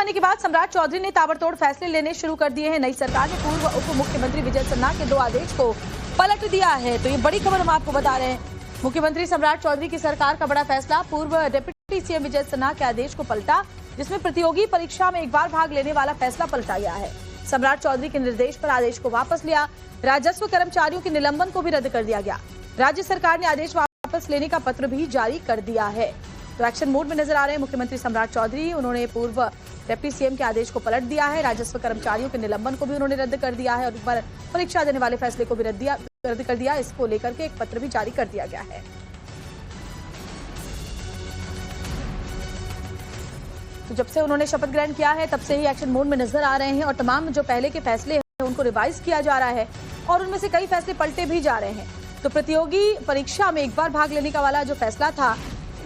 बनने के बाद सम्राट चौधरी ने ताबड़तोड़ फैसले लेने शुरू कर दिए हैं। नई सरकार ने पूर्व उप मुख्यमंत्री विजय सिन्हा के 2 आदेश को पलट दिया है। तो ये बड़ी खबर हम आपको बता रहे हैं। मुख्यमंत्री सम्राट चौधरी की सरकार का बड़ा फैसला, पूर्व डिप्टी सीएम विजय सिन्हा के आदेश को पलटा, जिसमें प्रतियोगी परीक्षा में एक बार भाग लेने वाला फैसला पलटा गया है। सम्राट चौधरी के निर्देश पर आदेश को वापस लिया। राजस्व कर्मचारियों के निलंबन को भी रद्द कर दिया गया। राज्य सरकार ने आदेश वापस लेने का पत्र भी जारी कर दिया है। तो एक्शन मोड में नजर आ रहे हैं मुख्यमंत्री सम्राट चौधरी। उन्होंने पूर्व डिप्टी सीएम के आदेश को पलट दिया है। राजस्व कर्मचारियों के निलंबन को भी उन्होंने रद्द कर दिया है और एक बार परीक्षा देने वाले फैसले को भी रद्द कर दिया। इसको लेकर के एक पत्र भी जारी कर दिया गया है। तो जब से उन्होंने शपथ ग्रहण किया है तब से ही एक्शन मोड में नजर आ रहे हैं और तमाम जो पहले के फैसले हैं उनको रिवाइज किया जा रहा है और उनमें से कई फैसले पलटे भी जा रहे हैं। तो प्रतियोगी परीक्षा में एक बार भाग लेने का वाला जो फैसला था,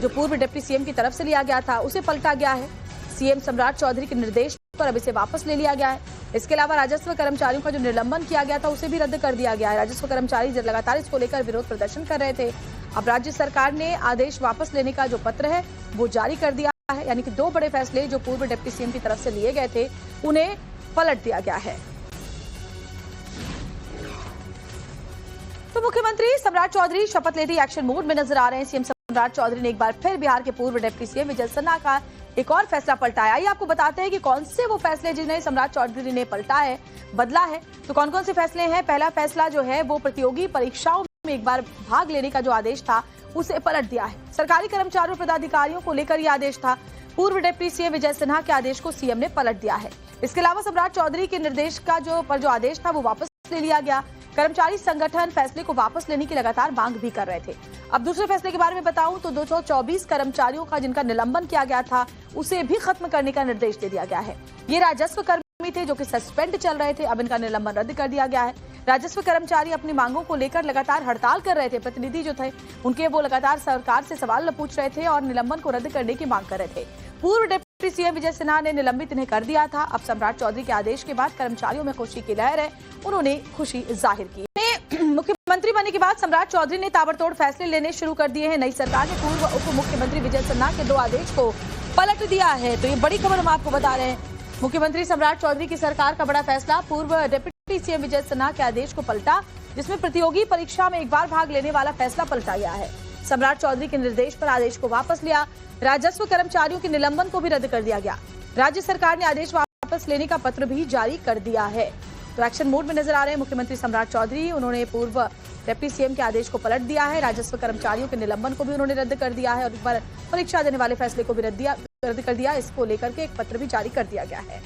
जो पूर्व डिप्टी सीएम की तरफ से लिया गया था, उसे पलटा गया है। सीएम सम्राट चौधरी के निर्देश पर अब इसे वापस ले लिया गया है। इसके अलावा राजस्व कर्मचारियों का जो निलंबन किया गया था उसे भी रद्द कर दिया गया है। राजस्व कर्मचारी लगातार इसको लेकर विरोध प्रदर्शन कर रहे थे। अब राज्य सरकार ने आदेश वापस लेने का जो पत्र है वो जारी कर दिया है, यानी कि 2 बड़े फैसले जो पूर्व डिप्टी सीएम की तरफ से लिए गए थे उन्हें पलट दिया गया है। तो मुख्यमंत्री सम्राट चौधरी शपथ लेते ही एक्शन मोड में नजर आ रहे हैं। सीएम सम्राट चौधरी ने एक बार फिर बिहार के पूर्व डिप्टी सीएम विजय सिन्हा का एक और फैसला पलटाया। आइए आपको बताते हैं कि कौन से वो फैसले जिन्हें सम्राट चौधरी ने पलटा है, बदला है। तो कौन कौन से फैसले हैं। पहला फैसला जो है वो प्रतियोगी परीक्षाओं में एक बार भाग लेने का जो आदेश था उसे पलट दिया है। सरकारी कर्मचारियों पदाधिकारियों को लेकर यह आदेश था। पूर्व डिप्टी सीएम विजय सिन्हा के आदेश को सीएम ने पलट दिया है। इसके अलावा सम्राट चौधरी के निर्देश का जो आदेश था वो वापस ले लिया गया। कर्मचारी संगठन फैसले को वापस लेने की लगातार मांग भी कर रहे थे। अब दूसरे फैसले के बारे में बताऊं तो 224 कर्मचारियों का जिनका निलंबन किया गया था उसे भी खत्म करने का निर्देश दे दिया गया है। ये राजस्व कर्मी थे जो कि सस्पेंड चल रहे थे, अब इनका निलंबन रद्द कर दिया गया है। राजस्व कर्मचारी अपनी मांगों को लेकर लगातार हड़ताल कर रहे थे। प्रतिनिधि जो थे उनके वो लगातार सरकार से सवाल पूछ रहे थे और निलंबन को रद्द करने की मांग कर रहे थे। पूर्व डिप्टी सीएम विजय सिन्हा ने निलंबित इन्हें कर दिया था। अब सम्राट चौधरी के आदेश के बाद कर्मचारियों में खुशी की लहर है, उन्होंने खुशी जाहिर की। मुख्यमंत्री बनने के बाद सम्राट चौधरी ने ताबड़तोड़ फैसले लेने शुरू कर दिए हैं। नई सरकार ने पूर्व उप मुख्यमंत्री विजय सिन्हा के 2 आदेश को पलट दिया है। तो ये बड़ी खबर हम आपको बता रहे हैं। मुख्यमंत्री सम्राट चौधरी की सरकार का बड़ा फैसला, पूर्व डिप्टी सीएम विजय सिन्हा के आदेश को पलटा, जिसमें प्रतियोगी परीक्षा में एक बार भाग लेने वाला फैसला पलटा गया है। सम्राट चौधरी के निर्देश पर आदेश को वापस लिया। राजस्व कर्मचारियों के निलंबन को भी रद्द कर दिया गया। राज्य सरकार ने आदेश वापस लेने का पत्र भी जारी कर दिया है। तो एक्शन मोड में नजर आ रहे हैं मुख्यमंत्री सम्राट चौधरी। उन्होंने पूर्व डिप्टी सीएम के आदेश को पलट दिया है। राजस्व कर्मचारियों के निलंबन को भी उन्होंने रद्द कर दिया है और एक बार परीक्षा देने वाले फैसले को भी रद्द कर दिया। इसको लेकर के एक पत्र भी जारी कर दिया गया है।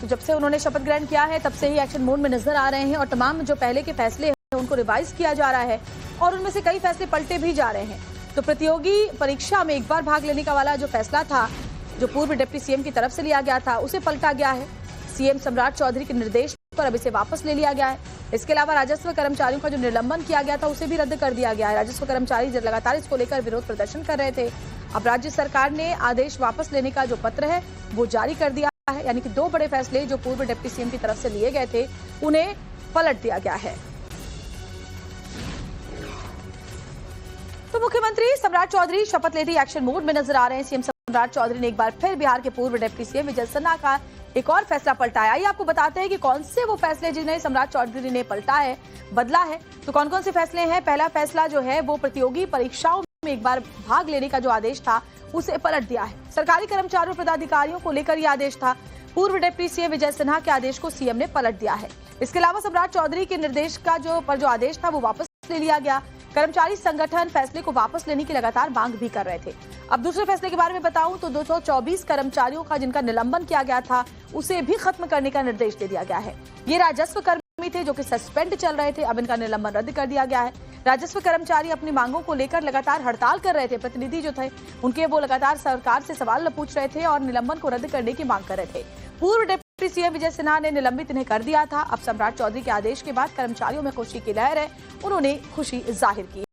तो जब से उन्होंने शपथ ग्रहण किया है तब से ही एक्शन मोड में नजर आ रहे हैं और तमाम जो पहले के फैसले हैं उनको रिवाइज किया जा रहा है और उनमें से कई फैसले पलटे भी जा रहे हैं। तो प्रतियोगी परीक्षा में एक बार भाग लेने का वाला जो फैसला था, जो पूर्व डिप्टी सीएम की तरफ से लिया गया था, उसे पलटा गया है। सीएम सम्राट चौधरी के निर्देश पर अब इसे वापस ले लिया गया है। इसके अलावा राजस्व कर्मचारियों का जो निलंबन किया गया था उसे भी रद्द कर दिया गया है। राजस्व कर्मचारी लगातार इसको लेकर विरोध प्रदर्शन कर रहे थे। अब राज्य सरकार ने आदेश वापस लेने का जो पत्र है वो जारी कर दिया है, यानी कि 2 बड़े फैसले जो पूर्व डिप्टी सीएम की तरफ से लिए गए थे उन्हें पलट दिया गया है। तो मुख्यमंत्री सम्राट चौधरी शपथ लेते ही एक्शन मोड में नजर आ रहे हैं। सीएम सम्राट चौधरी ने एक बार फिर बिहार के पूर्व डिप्टी सीएम विजय सिन्हा का एक और फैसला पलटाया। आइए आपको बताते हैं कि कौन से वो फैसले जिन्हें सम्राट चौधरी ने पलटा है, बदला है। तो कौन कौन से फैसले हैं। पहला फैसला जो है वो प्रतियोगी परीक्षाओं में एक बार भाग लेने का जो आदेश था उसे पलट दिया है। सरकारी कर्मचारियों पदाधिकारियों को लेकर यह आदेश था। पूर्व डिप्टी सीएम विजय सिन्हा के आदेश को सीएम ने पलट दिया है। इसके अलावा सम्राट चौधरी के निर्देश का जो आदेश था वो वापस ले लिया गया। कर्मचारी संगठन फैसले को वापस लेने की लगातार मांग भी कर रहे थे। अब दूसरे फैसले के बारे में बताऊं तो 224 कर्मचारियों का जिनका निलंबन किया गया था उसे भी खत्म करने का निर्देश दे दिया गया है। ये राजस्व कर्मी थे जो कि सस्पेंड चल रहे थे, अब इनका निलंबन रद्द कर दिया गया है। राजस्व कर्मचारी अपनी मांगों को लेकर लगातार हड़ताल कर रहे थे। प्रतिनिधि जो थे उनके वो लगातार सरकार से सवाल पूछ रहे थे और निलंबन को रद्द करने की मांग कर रहे थे। पूर्व डिप्टी सीएम विजय सिन्हा ने निलंबित इन्हें कर दिया था। अब सम्राट चौधरी के आदेश के बाद कर्मचारियों में खुशी की लहर है, उन्होंने खुशी जाहिर की।